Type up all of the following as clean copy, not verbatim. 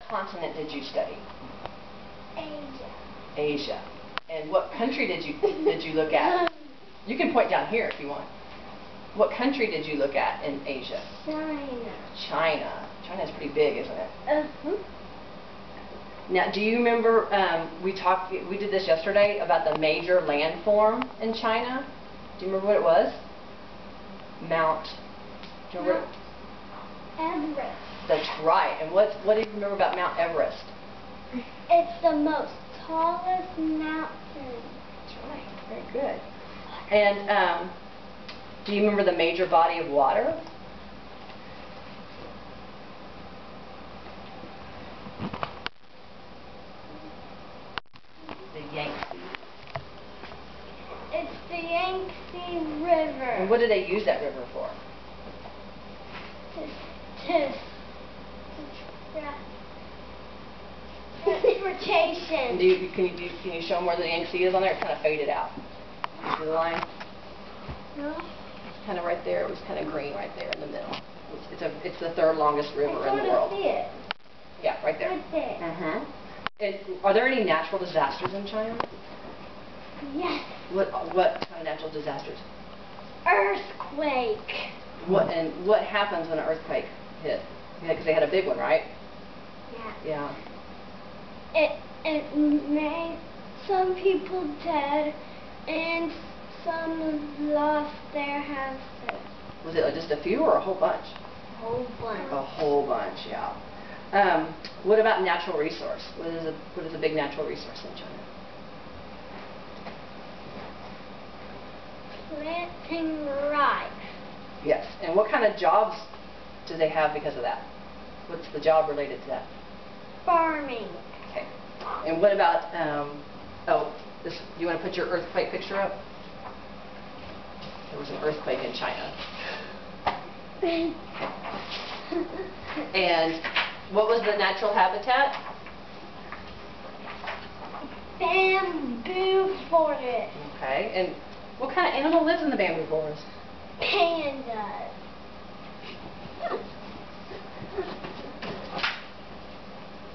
continent did you study? Asia. Asia. And what country did you look at? You can point down here if you want. What country did you look at in Asia? China. China. China's pretty big, isn't it? Uh-huh. Now, do you remember we did this yesterday about the major landform in China? Do you remember what it was? Mount. Do you remember? Everest. That's right. And what do you remember about Mount Everest? It's the most tallest mountain. That's right. Very good. And do you remember the major body of water? The Yangtze. It's the Yangtze River. And what do they use that river for? Transportation. Can you show them where the Yangtze is on there? It's kind of faded out. See the line? No. It's kind of right there. It was kind of green right there in the middle. It's the third longest river in the world. I see it. Yeah, right there. Right there. Mm-hmm. And are there any natural disasters in China? Yes. What kind of natural disasters? Earthquake. What happens when an earthquake hit? Because they had a big one, right? Yeah. Yeah. It made some people dead and some lost their houses. Was it just a few or a whole bunch? A whole bunch. A whole bunch, yeah. What about natural resource? What is a big natural resource in China? Planting rice. Yes. And what kind of jobs do they have because of that? What's the job related to that? Farming. Okay. And what about, you want to put your earthquake picture up? There was an earthquake in China. And what was the natural habitat? Bamboo forest. Okay. And what kind of animal lives in the bamboo forest? Pandas.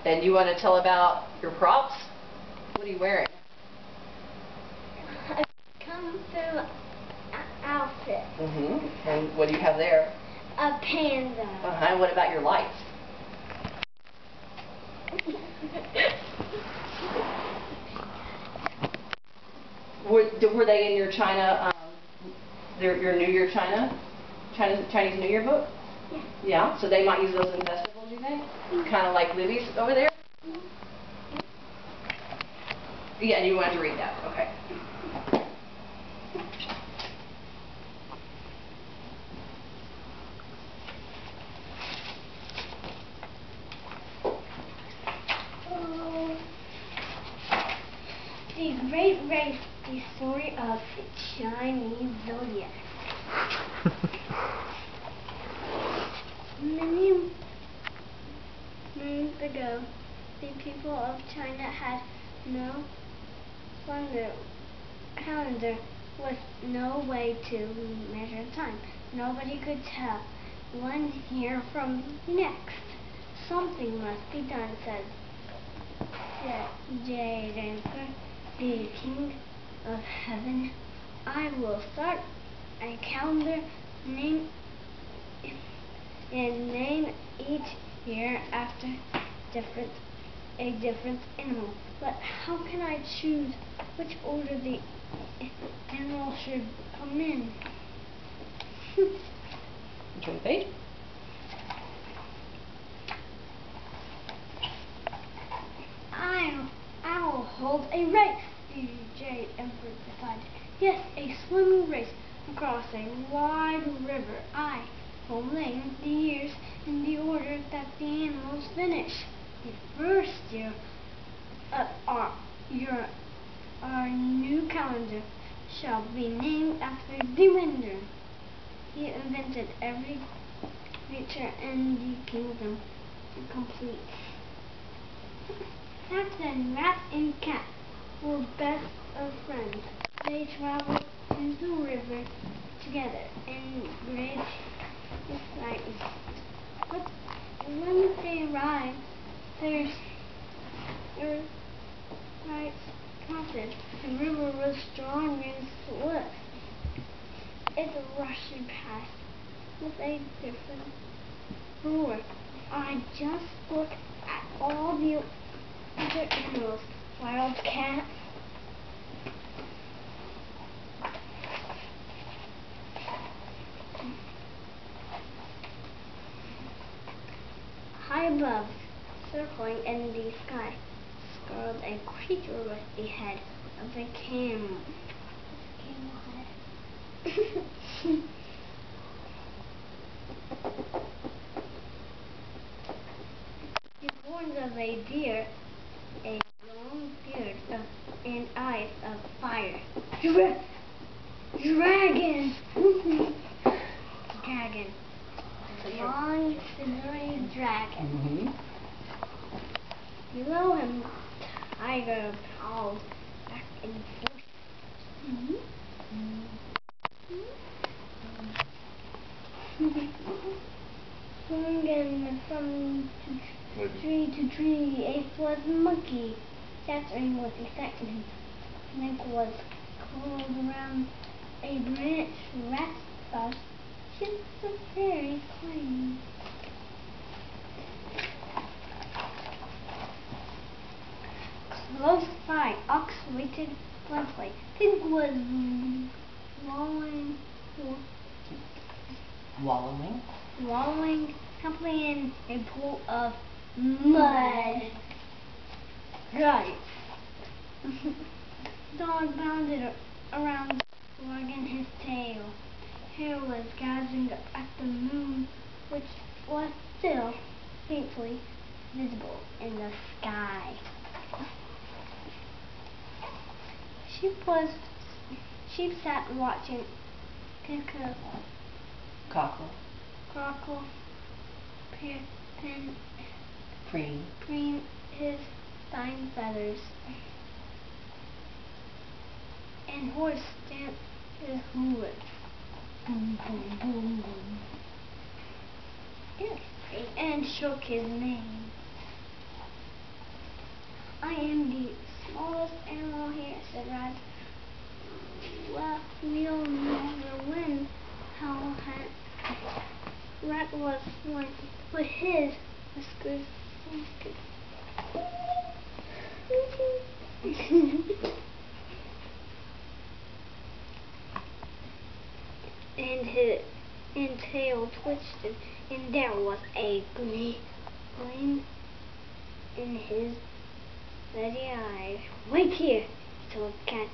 And you want to tell about your props? What are you wearing? A kung fu outfit. Mm-hmm. And what do you have there? A panda. And what about your lights? Were they in your China, your New Year Chinese New Year book? Yeah. Yeah, so they might use those in festivals, you think? Kind of like Livy's over there? Yeah, and you wanted to read that. Okay. The Great Race, the story of the Chinese zodiac. Many moons ago, the people of China had no calendar with no way to measure time. Nobody could tell one year from the next. Something must be done, said Jade Emperor, the King of Heaven. I will start a calendar and name each year after a different animal. But how can I choose which order the animal should come in? Turn the page. I will hold a race, the Jade Emperor decided. Yes, a swimming race across a wide river. I will name the years in the order that the animals finish. The first year of our new calendar shall be named after the winner. He invented every creature in the kingdom to complete. Cat and rat and cat were best of friends. They traveled to the river together in great excitement. But when they arrived There's right prompted. The river was strong and swift. It's rushing past with a different roar. I just look at all the other animals. Wild cats, high above, circling in the sky, scurried a creature with the head of a camel. Camel head. The horns of a deer, a long beard and eyes of fire. Dragon! Dragon. Long, scintillating dragon. Below him, tiger prowled back and forth. Swinging from tree to tree, a flood monkey, chattering with excitement. Neck was curled around a branch. Rat thought she was very clean. Close by, Ox waited blankly. Pig was wallowing happily in a pool of mud. Right. Dog bounded around, wagging his tail. Hare was gazing up at the moon, which was still faintly visible in the sky. Sheep sat watching Cockle preen his fine feathers, and horse stamped his hooves. Boom, boom, boom, boom. Yes, and shook his mane. I am the smallest animal here, said Rat. Well, we'll never win. How Rat was one, but his whiskers. and tail twitched, and there was a gleam in his steady eyes. Wait here, told Cat.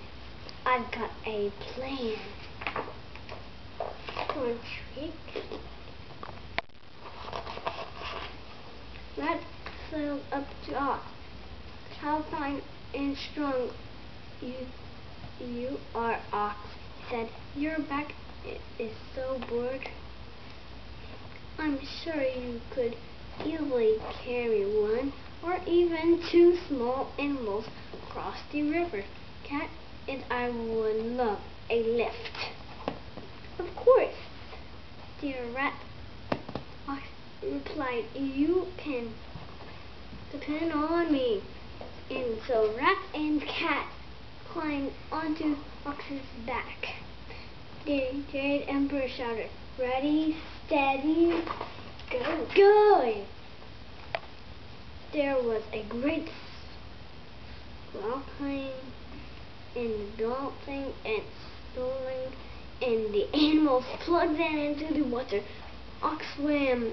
I've got a plan. One trick. Rat sailed up to Ox. How fine and strong you are, Ox, he said. Your back is so broad. I'm sure you could easily carry one or even two small animals across the river. Cat and I would love a lift. Of course, dear Rat, Ox replied. You can depend on me. And so Rat and Cat climbed onto Ox's back. The Jade Emperor shouted, ready, steady, go, go! There was a great squawking and dancing and snoring, and the animals plunged into the water. Ox swam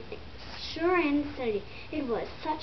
sure and steady. It was such